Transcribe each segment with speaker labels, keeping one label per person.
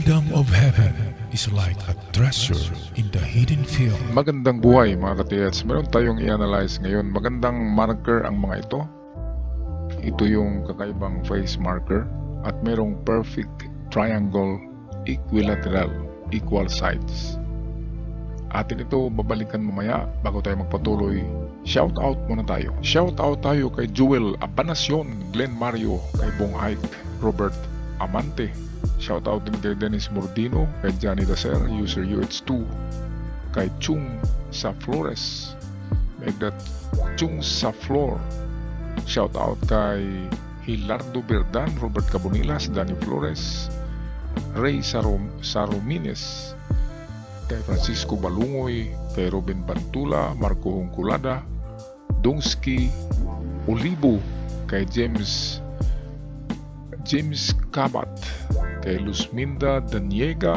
Speaker 1: kingdom of heaven is like a treasure in the hidden field.
Speaker 2: Magandang buhay mga katiyats. Meron tayong i-analyze ngayon. Magandang marker ang mga ito. Ito yung kakaibang face marker. At merong perfect triangle, equilateral, equal sides. Atin ito babalikan mamaya bago tayo magpatuloy. Shout out muna tayo. Shout out tayo kay Jewel Abanacion, Glenn Mario, kay Bong Hike, Robert Amante. Shout out din kay Dennis Mordino, kay Johnny Dacer, user UH2, kay Chung sa Flores, make that Chung sa Flor. Shout out kay Hilardo Berdan, Robert Cabonilas, Danny Flores, Ray Sarumines, kay Francisco Balungoy, kay Robin Bantula, Marco Hungkulada, Dongski Olivo, kay James Kabat, kay Luzminda Daniega,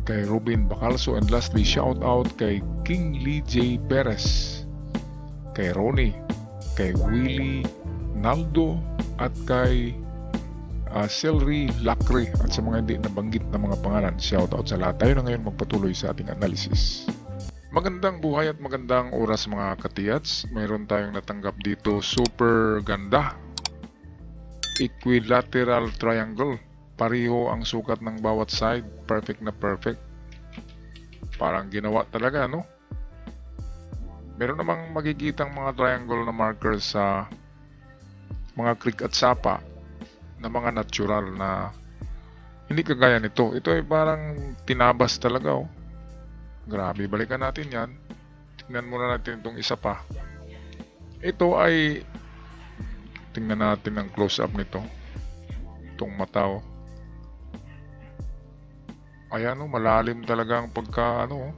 Speaker 2: kay Robin Bacalso, and lastly shout out kay King Lee J. Perez, kay Ronnie, kay Willie Naldo, at kay Selry Lacre, at sa mga hindi nabanggit na mga pangalan, shout out sa lahat. Tayo na ngayon magpatuloy sa ating analysis. Magandang buhay at magandang oras mga katiyats. Mayroon tayong natanggap dito, super ganda, equilateral triangle. Pareho ang sukat ng bawat side, perfect na perfect. Parang ginawa talaga, no? Meron namang magigitang mga triangle na markers sa mga creek at sapa na mga natural na hindi kagaya nito. Ito ay parang tinabas talaga, oh. Grabe, balikan natin yan. Tingnan muna natin itong isa pa. Ito ay, tingnan natin ang close-up nito. Itong mata, oh. Ayan, oh, malalim talaga ang pagka, ano, oh.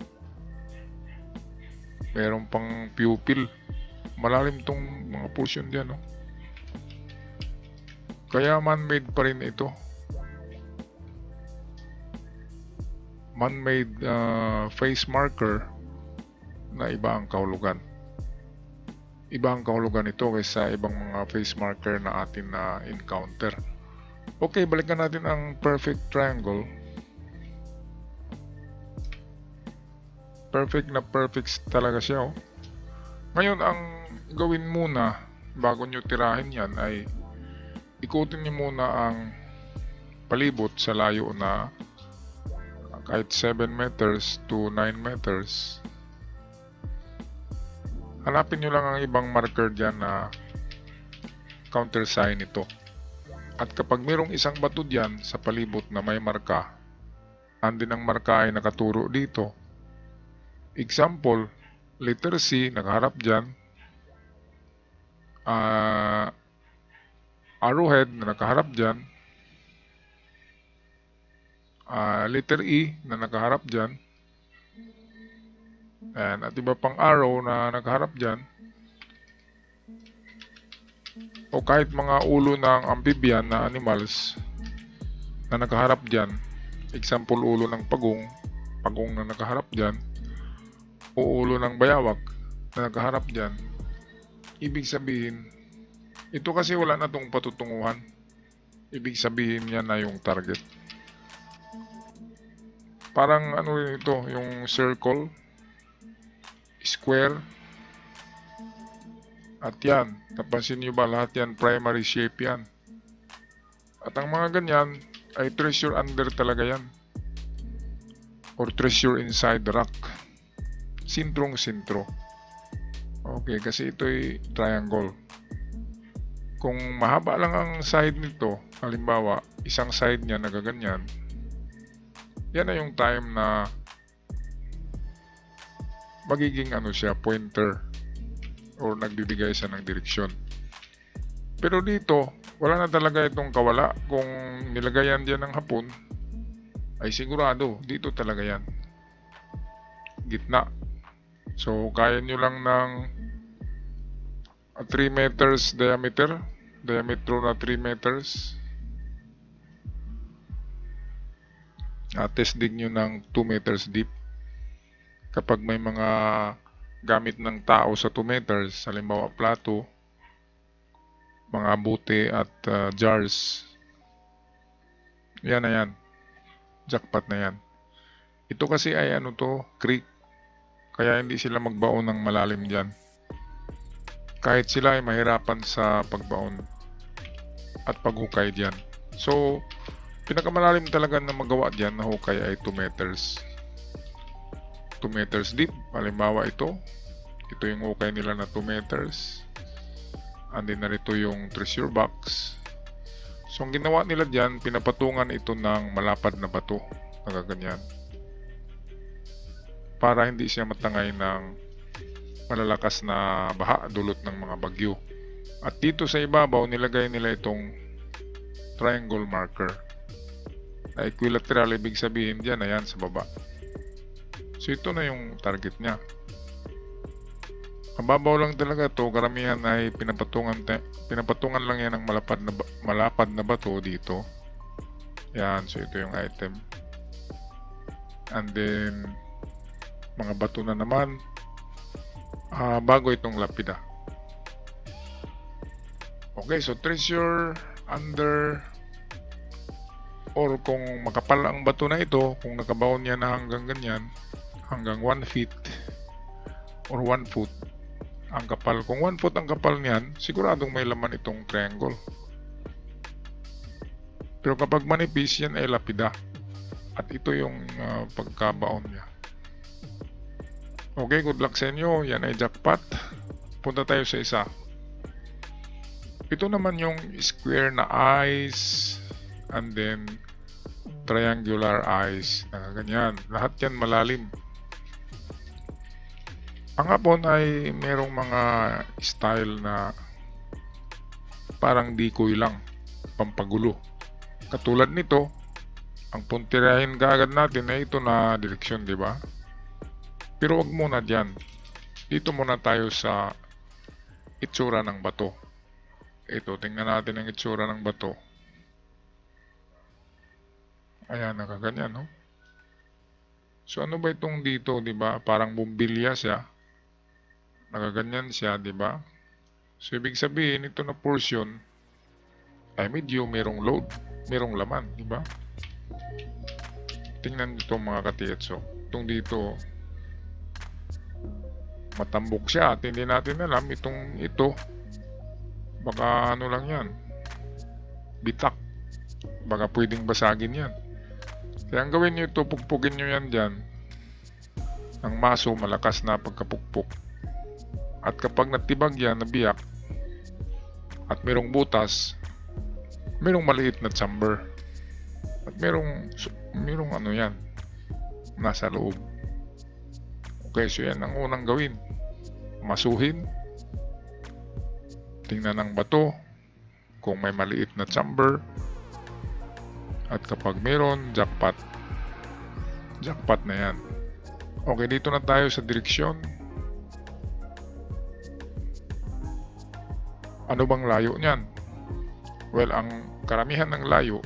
Speaker 2: Meron pang pupil. Malalim itong mga portion diyan, oh. Kaya man-made pa rin ito. Man-made face marker na iba ang kahulugan. Iba ang kahulugan ito kaysa ibang mga face marker na atin na encounter. Okay, balikan natin ang perfect triangle. Perfect na perfect talaga siya, oh. Ngayon, ang gawin muna bago nyo tirahin yan ay ikutin nyo muna ang palibot sa layo na kahit 7 meters to 9 meters. Hanapin nyo lang ang ibang marker dyan na counter sign ito. At kapag mayroong isang bato dyan sa palibot na may marka, andin ang marka ay nakaturo dito. Example, letter C, nakaharap dyan. Arrowhead na nakaharap dyan. Letter E na nakaharap dyan. At iba pang arrow na nakaharap dyan. O kahit mga ulo ng amphibian na animals na nakaharap dyan. Example, ulo ng pagong na nakaharap dyan. O ulo ng bayawak na nakaharap dyan. Ibig sabihin, ito kasi wala na tong patutunguhan. Ibig sabihin niya na yung target. Parang ano rin ito, yung circle, square, at yan. Napansin nyo ba lahat yan? Primary shape yan. At ang mga ganyan ay treasure under talaga yan. Or treasure inside the rock. Sintrong-sintro. Okay, kasi ito ay triangle. Kung mahaba lang ang side nito, halimbawa, isang side niya nagaganyan, yan na yung time na magiging ano siya, pointer or nagbibigay siya ng direksyon. Pero dito, wala na talaga itong kawala. Kung nilagayan diyan ng hapon, ay sigurado, dito talaga yan. Gitna. So, kaya nyo lang ng 3 meters diameter na 3 meters. Test dig nyo ng 2 meters deep. Kapag may mga gamit ng tao sa 2 meters, halimbawa plato, mga bote at jars, yan na yan. jackpot na yan. Ito kasi ay ano to, creek. Kaya hindi sila magbaon ng malalim dyan. Kahit sila ay mahirapan sa pagbaon at paghukay dyan. So, pinakamalalim talaga na magawa dyan na hukay ay 2 meters. 2 meters deep. Halimbawa ito. Ito yung hukay nila na 2 meters. And then narito yung treasure box. So, ang ginawa nila dyan, pinapatungan ito ng malapad na bato. Nagaganyan. Para hindi siya matangay ng malalakas na baha dulot ng mga bagyo. At dito sa ibabaw, nilagay nila itong triangle marker. Na equilateral, ibig sabihin dyan, ayan sa baba. So, ito na yung target niya. Ang babaw lang talaga to, karamihan ay pinapatungan lang yan ng malapad na bato dito. Yan, so ito yung item. And then, mga bato na naman, bago itong lapida. Okay, so treasure under, or kung makapal ang bato na ito, kung nakabaon niya na hanggang ganyan, hanggang 1 feet or 1 foot ang kapal. Kung 1 foot ang kapal niyan, siguradong may laman itong triangle. Pero kapag manipis, yan ay lapida. At ito yung pagkabaon niya. Okay, good luck sa inyo. Yan ay jackpot. Punta tayo sa isa. Ito naman yung square na eyes and then triangular eyes. Ganyan. Lahat yan malalim. Ang hapon ay merong mga style na parang decoy lang. Pampagulo. Katulad nito, ang puntirahin kaagad natin ay ito na direksyon, di ba? Pero wag muna dyan. Dito muna tayo sa itsura ng bato. Ito, tingnan natin ang itsura ng bato. Ayan, nakaganyan, no? So, ano ba itong dito, di ba? Parang bumbilya siya. Nakaganyan siya, di ba? So, ibig sabihin, ito na portion ay medyo merong load, merong laman, di ba? Tingnan dito mga katietso. Itong dito, matambok siya at hindi natin alam ito baka ano lang yan, bitak, baka pwedeng basagin yan. Kaya ang gawin nyo ito, pugpugin nyo yan dyan ng maso, malakas na pagkapukpok. At kapag natibag yan, nabiyak at merong butas, merong maliit na chamber at merong ano yan nasa loob. Okay, so yan ang unang gawin. Masuhin. Tingnan ng bato kung may maliit na chamber. At kapag meron, jackpot. Jackpot na yan. Okay, dito na tayo sa direksyon. Ano bang layo niyan? Well, ang karamihan ng layo,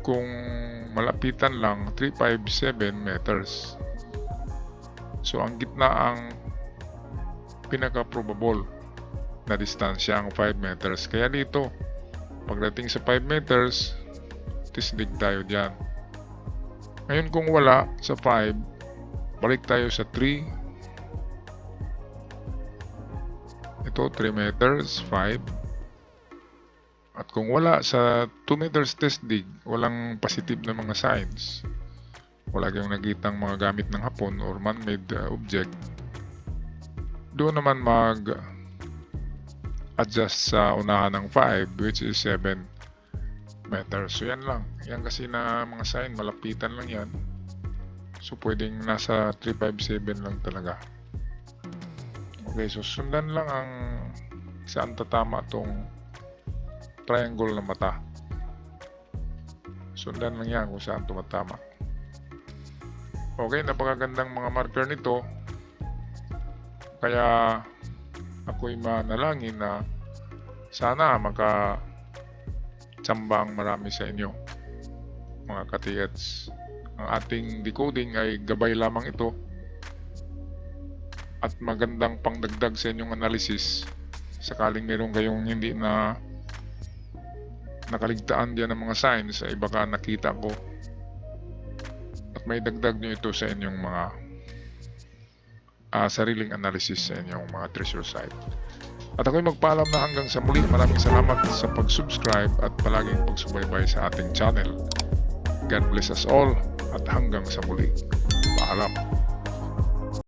Speaker 2: kung malapitan lang, 357 meters. So, ang gitna ang pinaka-probable na distansya ang 5 meters. Kaya dito, pagdating sa 5 meters, tisdig tayo dyan. Ngayon kung wala sa 5, balik tayo sa 3. Ito, 3 meters, 5. At kung wala sa 2 meters tisdig, walang positive na mga signs, wala kayong nakitang mga gamit ng hapon or man-made object, doon naman mag-adjust sa unahan ng 5, which is 7 meters. So yan lang. Yan kasi na mga sign, malapitan lang yan. So pwedeng nasa 357 lang talaga. Okay, so sundan lang ang saan tatama tong triangle na mata. Sundan lang yan kung saan tumatama. Okay, napakagandang mga marker nito. Kaya ako'y manalangin na sana tsamba ang marami sa inyo, mga katiyats. Ang ating decoding ay gabay lamang ito at magandang pangdagdag sa inyong analysis sakaling meron kayong hindi na nakaligtaan diyan ng mga signs ay baka nakita ko may dagdag nyo ito sa inyong mga sariling analysis sa inyong mga treasure site. At ako'y magpaalam na hanggang sa muli. Maraming salamat sa pag-subscribe at palaging pagsubaybay sa ating channel. God bless us all at hanggang sa muli. Paalam.